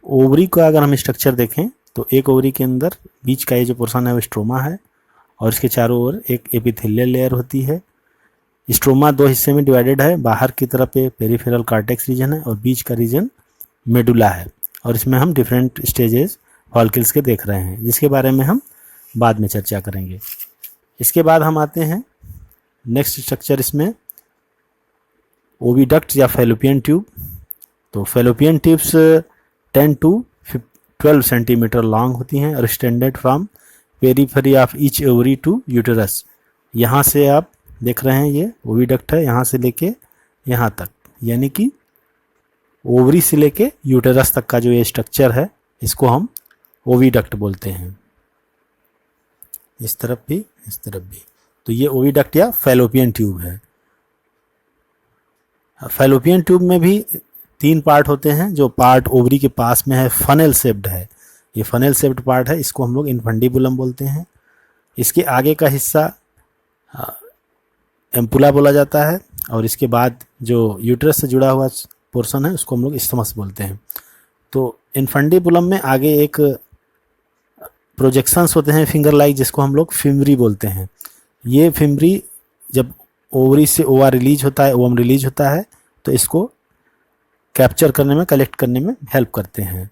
Ovary का अगर हम स्ट्रक्चर देखें तो एक ओवरी के अंदर बीच का ये जो पोर्शन है वो स्ट्रोमा है और इसके चारों ओर एक एपिथेलियल लेयर होती है। स्ट्रोमा दो हिस्से में डिवाइडेड है, बाहर की तरफ ये पेरिफेरल कार्टेक्स रीजन है और बीच का रीजन मेडुला है। और इसमें हम डिफरेंट स्टेजेस फॉलिकल्स के देख रहे हैं, जिसके बारे में हम बाद में चर्चा करेंगे। इसके बाद हम आते हैं नेक्स्ट स्ट्रक्चर, इसमें ओविडक्ट या फैलोपियन ट्यूब। तो fallopian tubes 10 to 12 centimetre long होती हैं और extended from periphery of each ovary to uterus. यहाँ से आप देख रहे हैं ये ओविडक्ट है, यहाँ से लेके यहाँ तक, यानी कि ओवरी से लेके यूटेरस तक का जो ये स्ट्रक्चर है इसको हम ओविडक्ट बोलते हैं। इस तरफ भी इस तरफ भी, तो ये ओविडक्ट या फैलोपियन ट्यूब है। फैलोपियन ट्यूब में भी 3 पार्ट होते हैं। जो पार्ट ओवरी के पास में है फनेल शेप्ड है, ये फनेल शेप्ड पार्ट है, इसको हम लोग इन्फंडिबुलम बोलते हैं। इसके आगे का हिस्सा एम्पुला बोला जाता है और इसके बाद जो यूट्रस से जुड़ा हुआ पोर्शन है उसको हम लोग इस्थमस बोलते हैं। तो इन्फंडिबुलम में आगे एक प्रोजेक्शंस होते हैं फिंगर लाइक, जिसको हम लोग फिमरी बोलते हैं। ये फिमरी जब ओवरी से ओवा रिलीज होता है, ओवम रिलीज होता है, तो इसको कैप्चर करने में, कलेक्ट करने में हेल्प करते हैं।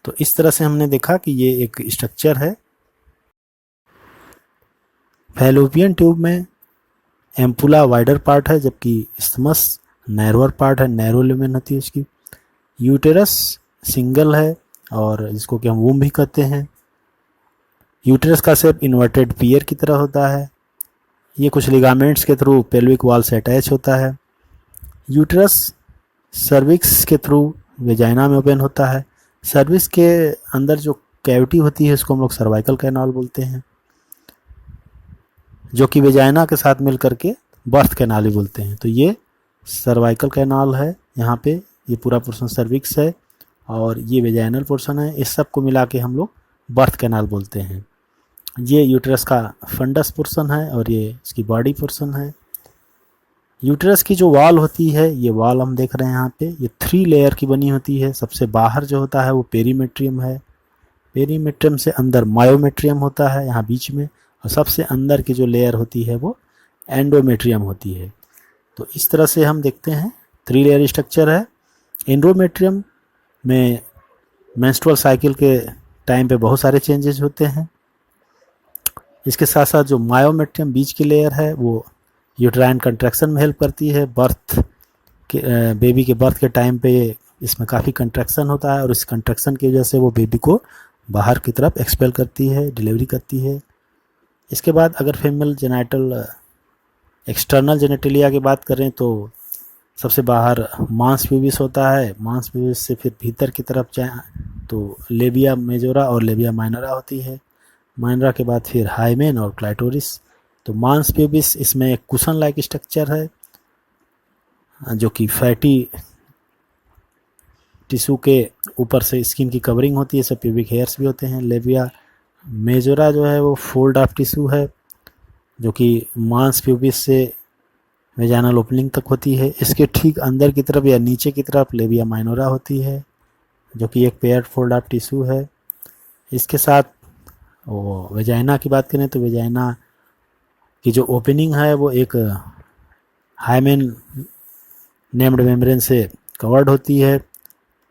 तो इस तरह से हमने देखा कि ये एक स्ट्रक्चर है। फैलोपियन ट्यूब में एम्पुला वाइडर पार्ट है, जबकि इस्थमस नैरोअर पार्ट है, नैरो लुमेन होती है उसकी। यूटेरस सिंगल है और जिसको कि हम वूम भी कहते हैं। यूटेरस का शेप इन्वर्टेड पियर की तरह होता है। ये कुछ लिगामेंट्स के थ्रू पेल्विक वॉल से अटैच होता है। यूटेरस सर्विक्स के थ्रू वेजाइना में ओपन होता है। सर्विक्स के अंदर जो कैविटी होती है इसको हम लोग सर्वाइकल कैनाल बोलते हैं, जो कि वेजाइना के साथ मिल करके बर्थ कैनाल ही बोलते हैं। तो ये सर्वाइकल कैनाल है, यहाँ पे ये पूरा पोर्शन सर्विक्स है और ये वेजाइनल पोर्शन है। इस सब को मिला के हम लोग बर्थ कैनाल बोलते हैं। ये यूटेरस का फंडस पोर्शन है और ये इसकी बॉडी पोर्शन है। यूटेरस की जो वॉल होती है, ये वॉल हम देख रहे हैं यहाँ पे, ये 3 लेयर की बनी होती है। सबसे बाहर जो होता है वो पेरीमेट्रियम है, पेरीमेट्रियम से अंदर मायोमेट्रियम होता है यहाँ बीच में, और सबसे अंदर की जो लेयर होती है वो एंडोमेट्रियम होती है। तो इस तरह से हम देखते हैं 3 लेयर स्ट्रक्चर है। एंडोमेट्रियम में मेंस्ट्रुअल साइकिल के टाइम पे बहुत सारे चेंजेस होते हैं। इसके साथ साथ जो मायोमेट्रियम बीच की लेयर है वो यूट्राइन कंट्रैक्शन में हेल्प करती है। बर्थ के बेबी के बर्थ के टाइम पे इसमें काफ़ी कंट्रैक्शन होता है और इस कंट्रैक्शन की वजह से वो बेबी को बाहर की तरफ एक्सपेल करती है, डिलीवरी करती है। इसके बाद अगर फीमेल जेनाइटल एक्सटर्नल जेनेटिलिया की बात करें तो सबसे बाहर मांस प्यूबिस होता है। मांस प्यूबिस से फिर भीतर की तरफ जाए तो लेबिया मेजोरा और लेबिया माइनरा होती है। माइनरा के बाद फिर हाइमेन और क्लाइटोरिस। तो मांस प्यूबिस इसमें एक कुशन लाइक स्ट्रक्चर है, जो कि फैटी टिश्यू के ऊपर से स्किन की कवरिंग होती है, सब प्यूबिक हेयर्स भी होते हैं। लेबिया मेजोरा जो है वो फोल्ड ऑफ टिश्यू है, जो कि मांस प्यूबिस से वेजाइनल ओपनिंग तक होती है। इसके ठीक अंदर की तरफ या नीचे की तरफ लेबिया माइनोरा होती है, जो कि एक पेयर्ड फोल्ड ऑफ टिश्यू है। इसके साथ वो वेजाइना की बात करें तो वेजाइना की जो ओपनिंग है वो एक हाइमेन नेम्ड मेम्ब्रेन से कवर्ड होती है।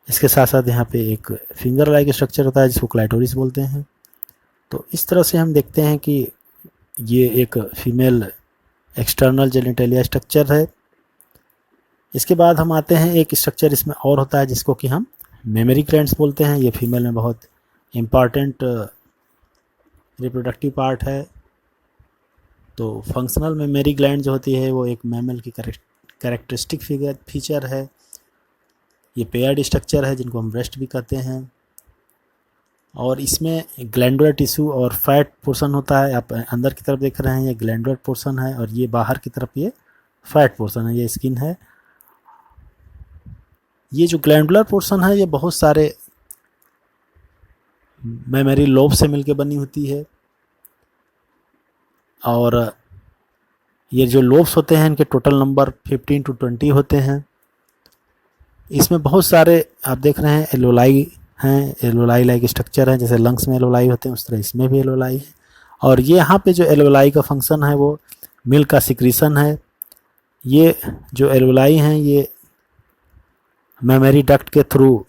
इसके साथ साथ यहाँ पे एक फिंगर लाइक स्ट्रक्चर होता है जिसको क्लाइटोरिस बोलते हैं। तो इस तरह से हम देखते हैं कि ये एक फीमेल एक्सटर्नल जेनिटेलिया स्ट्रक्चर है। इसके बाद हम आते हैं एक स्ट्रक्चर इसमें और होता है जिसको कि हम मेमोरी ग्लैंड्स बोलते हैं। ये फीमेल में बहुत इम्पॉर्टेंट रिप्रोडक्टिव पार्ट है। तो फंक्शनल मेमोरी ग्लैंड जो होती है वो एक मैमल की कैरेक्टरिस्टिक फीचर है। ये पेयर्ड स्ट्रक्चर है जिनको हम ब्रेस्ट भी कहते हैं, और इसमें ग्लैंडुलर टिश्यू और फैट पोर्शन होता है। आप अंदर की तरफ देख रहे हैं, ये ग्लैंडुलर पोर्शन है और ये बाहर की तरफ ये फैट पोर्शन है, ये स्किन है। ये जो ग्लैंडुलर पोर्शन है ये बहुत सारे मेमोरी लोब से मिलकर बनी होती है, और ये जो लोब्स होते हैं इनके टोटल नंबर 15 to 20 होते हैं। इसमें बहुत सारे आप देख रहे हैं एलोलाई हैं, एल्वेलाई लाइक स्ट्रक्चर है, जैसे लंग्स में एल्वेलाई होते हैं उस तरह इसमें भी एल्वेलाई है। और ये यहाँ पे जो एल्वेलाई का फंक्शन है वो मिल्क का सिक्रीशन है। ये जो एल्वेलाई हैं ये मेमोरी डक्ट के थ्रू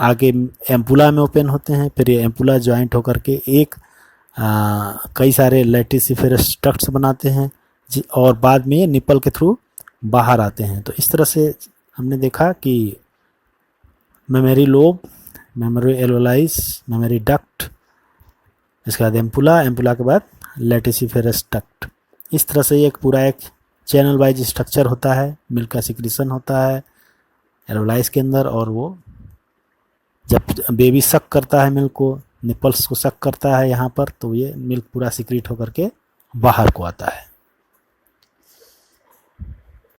आगे एम्पुला में ओपन होते हैं, फिर ये एम्पुला ज्वाइंट होकर के एक कई सारे लैटिसिफेरस डक्ट्स बनाते हैं और बाद में ये निपल के थ्रू बाहर आते हैं। तो इस तरह से हमने देखा कि mammary lobe, mammary alveoli, mammary duct, इसके बाद एम्पुला, एम्पुला के बाद लैटिसिफेरस डक्ट। इस तरह से एक पूरा एक चैनल वाइज स्ट्रक्चर होता है, मिल्क का सिक्रीशन होता है एल्वेलाइज के अंदर, और वो जब बेबी सक करता है मिल्क को, निपल्स को सक करता है यहाँ पर, तो ये मिल्क पूरा सिक्रीट होकर के बाहर को आता है।